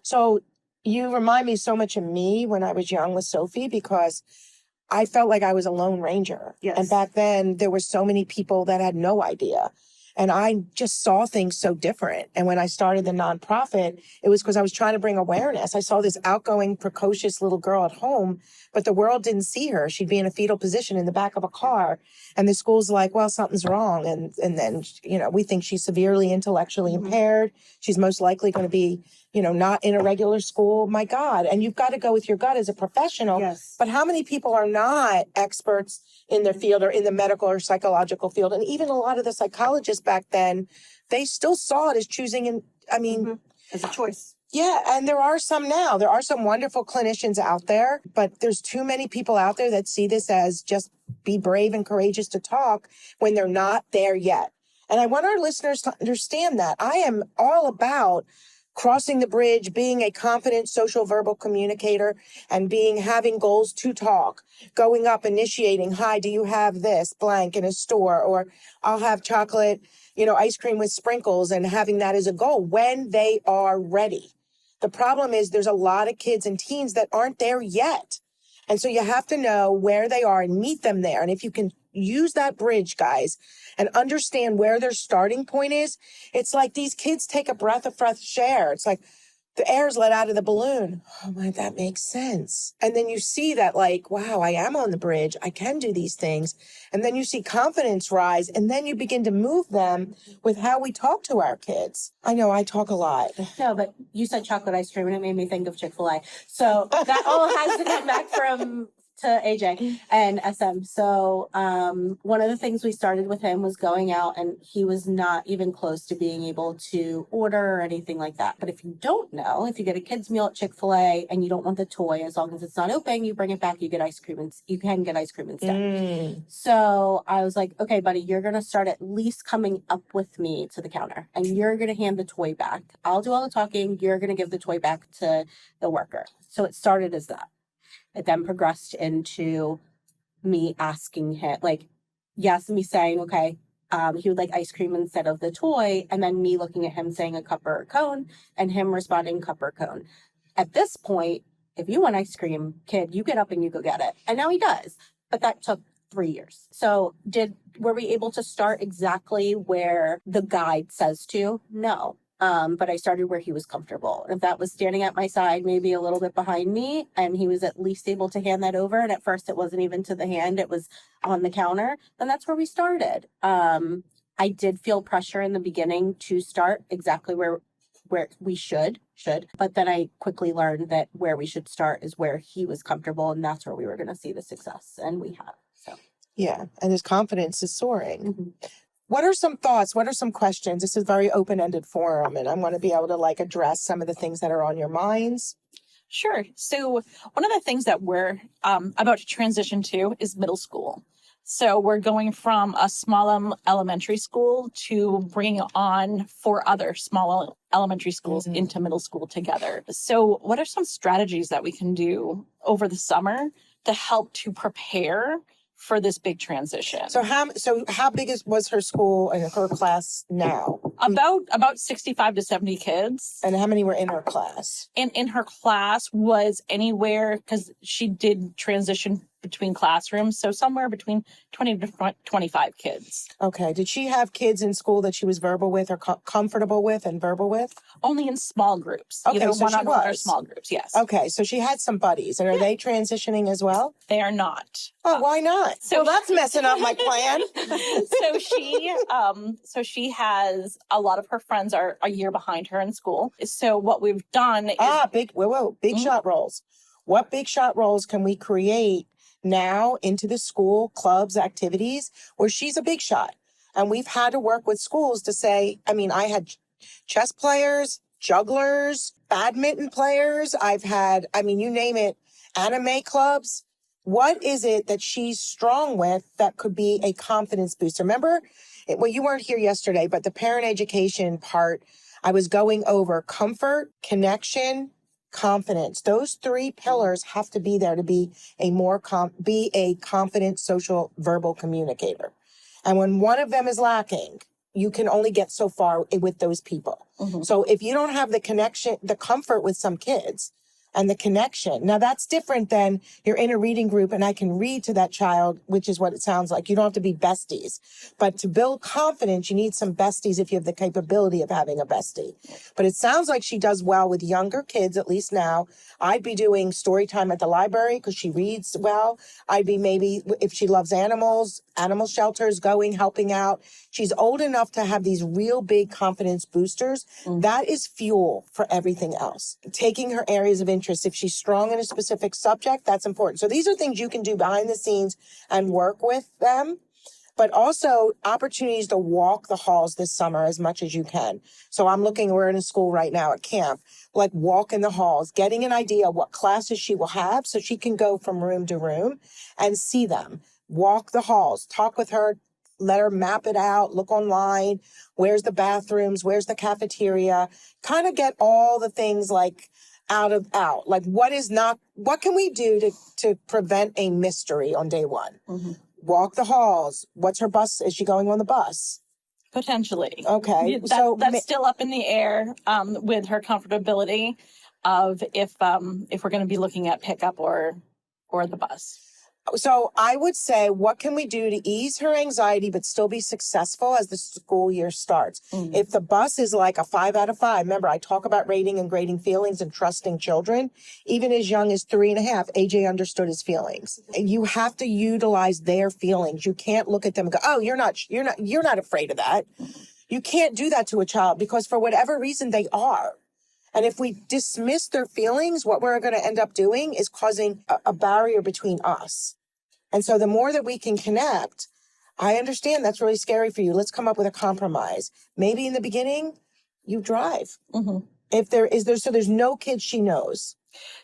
So you remind me so much of me when I was young with Sophie, because I felt like I was a lone ranger. Yes. And back then there were so many people that had no idea. And I just saw things so different. And when I started the nonprofit, it was because I was trying to bring awareness. I saw this outgoing, precocious little girl at home, but the world didn't see her. She'd be in a fetal position in the back of a car. And the school's like, well, something's wrong. And then, we think she's severely intellectually impaired. She's most likely going to be, not in a regular school. My God. And you've got to go with your gut as a professional. Yes. But how many people are not experts in their field or in the medical or psychological field? And even a lot of the psychologists back then, they still saw it as choosing, as a choice. Yeah, and there are some now. There are some wonderful clinicians out there, but there's too many people out there that see this as just be brave and courageous to talk when they're not there yet. And I want our listeners to understand that. I am all about crossing the bridge, being a confident social verbal communicator, and having goals to talk, going up, initiating, hi, do you have this blank in a store? Or I'll have chocolate, ice cream with sprinkles, and having that as a goal when they are ready. The problem is there's a lot of kids and teens that aren't there yet. And so you have to know where they are and meet them there. And if you can use that bridge, guys, and understand where their starting point is, it's like these kids take a breath of fresh air. It's like the air's let out of the balloon. Oh my, that makes sense. And then you see that like, wow, I am on the bridge. I can do these things. And then you see confidence rise, and then you begin to move them with how we talk to our kids. I know I talk a lot. No, but you said chocolate ice cream and it made me think of Chick-fil-A. So that all has to come back to AJ and SM. So one of the things we started with him was going out, and he was not even close to being able to order or anything like that. But if you don't know, if you get a kid's meal at Chick-fil-A and you don't want the toy, as long as it's not open, you bring it back, you get ice cream, and you can get ice cream instead. So I was like, okay, buddy, you're going to start at least coming up with me to the counter, and you're going to hand the toy back. I'll do all the talking. You're going to give the toy back to the worker. So it started as that. It then progressed into me asking him, me saying, okay, he would like ice cream instead of the toy, and then me looking at him saying a cup or a cone, and him responding cup or cone. At this point, if you want ice cream, kid, you get up and you go get it. And now he does. But that took 3 years. So were we able to start exactly where the guide says to? No. But I started where he was comfortable. If that was standing at my side, maybe a little bit behind me, and he was at least able to hand that over, and at first it wasn't even to the hand, it was on the counter, then that's where we started. I did feel pressure in the beginning to start exactly where we should, but then I quickly learned that where we should start is where he was comfortable, and that's where we were going to see the success, and we have. So yeah, and his confidence is soaring. What are some thoughts? What are some questions? This is a very open-ended forum, and I want to be able to address some of the things that are on your minds. Sure. So one of the things that we're about to transition to is middle school. So we're going from a small elementary school to bringing on 4 other small elementary schools into middle school together. So what are some strategies that we can do over the summer to help to prepare for this big transition? So how big was her school and her class now? About 65 to 70 kids. And how many were in her class? And in her class was anywhere, because she did transition between classrooms, so somewhere between 20 to 25 kids. Okay. Did she have kids in school that she was verbal with or comfortable with and verbal with? Only in small groups. Okay, either so one-on-one or small groups, yes. Okay, so she had some buddies. And are they transitioning as well? They are not. Oh, why not? So that's messing up my plan. So she has a lot of her friends are a year behind her in school. So what we've done is big shot roles. What big shot roles can we create now into the school clubs activities where she's a big shot? And we've had to work with schools to say, I had chess players, jugglers, badminton players. I've had, you name it, anime clubs. What is it that she's strong with that could be a confidence booster? Remember, you weren't here yesterday, but the parent education part, I was going over comfort, connection, confidence. Those 3 pillars have to be there to be a confident social verbal communicator. And when one of them is lacking, you can only get so far with those people. So if you don't have the connection, the comfort with some kids and the connection, now that's different than you're in a reading group and I can read to that child, which is what it sounds like. You don't have to be besties, but to build confidence, you need some besties if you have the capability of having a bestie. But it sounds like she does well with younger kids, at least now. I'd be doing story time at the library because she reads well. I'd be maybe, if she loves animals, animal shelters, going, helping out. She's old enough to have these real big confidence boosters. That is fuel for everything else. Taking her areas of interest. If she's strong in a specific subject, that's important. So these are things you can do behind the scenes and work with them. But also opportunities to walk the halls this summer as much as you can. So we're in a school right now at camp, like walk in the halls, getting an idea of what classes she will have so she can go from room to room and see them. Walk the halls, talk with her, let her map it out, look online, where's the bathrooms, where's the cafeteria, kind of get all the things like out. Like what can we do to prevent a mystery on day one? Walk the halls. What's her bus? Is she going on the bus? Potentially. Okay. That's still up in the air with her comfortability of if we're going to be looking at pickup or the bus. So I would say, what can we do to ease her anxiety but still be successful as the school year starts? If the bus is like a 5 out of 5, remember I talk about rating and grading feelings and trusting children. Even as young as 3.5, AJ understood his feelings. You have to utilize their feelings. You can't look at them and go, oh, you're not afraid of that. You can't do that to a child because for whatever reason they are. And if we dismiss their feelings, what we're going to end up doing is causing a barrier between us. And so the more that we can connect, I understand that's really scary for you. Let's come up with a compromise. Maybe in the beginning, you drive. If there's no kids she knows.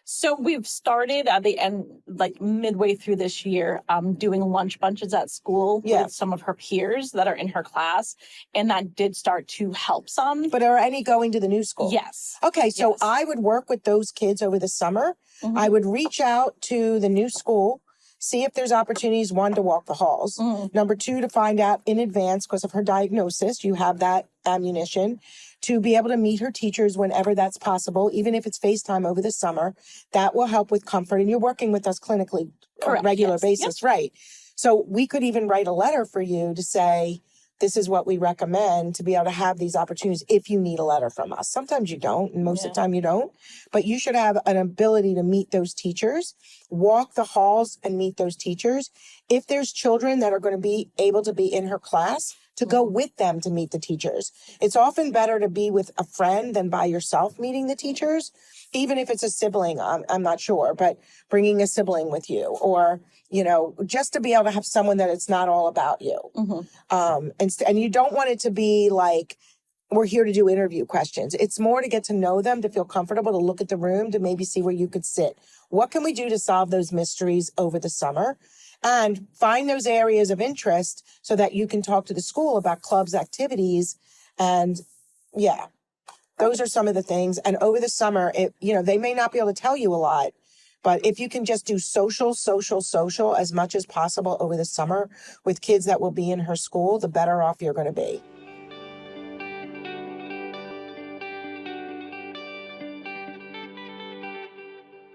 So we've started at the end, like midway through this year, doing lunch bunches at school with some of her peers that are in her class. And that did start to help some. But are any going to the new school? Yes. Okay, so I would work with those kids over the summer. I would reach out to the new school, see if there's opportunities, 1, to walk the halls. Number 2, to find out in advance, because of her diagnosis, you have that ammunition, to be able to meet her teachers whenever that's possible, even if it's FaceTime over the summer. That will help with comfort. And you're working with us clinically on a regular basis, right? So we could even write a letter for you to say, this is what we recommend to be able to have these opportunities if you need a letter from us. Sometimes you don't, and most of the time you don't. But you should have an ability to meet those teachers, walk the halls and meet those teachers. If there's children that are going to be able to be in her class, to go with them to meet the teachers. It's often better to be with a friend than by yourself meeting the teachers, even if it's a sibling, I'm not sure, but bringing a sibling with you or, just to be able to have someone that it's not all about you. And you don't want it to be like, we're here to do interview questions. It's more to get to know them, to feel comfortable, to look at the room, to maybe see where you could sit. What can we do to solve those mysteries over the summer? And find those areas of interest so that you can talk to the school about clubs, activities, and those are some of the things. And over the summer, they may not be able to tell you a lot, but if you can just do social as much as possible over the summer with kids that will be in her school, the better off you're going to be.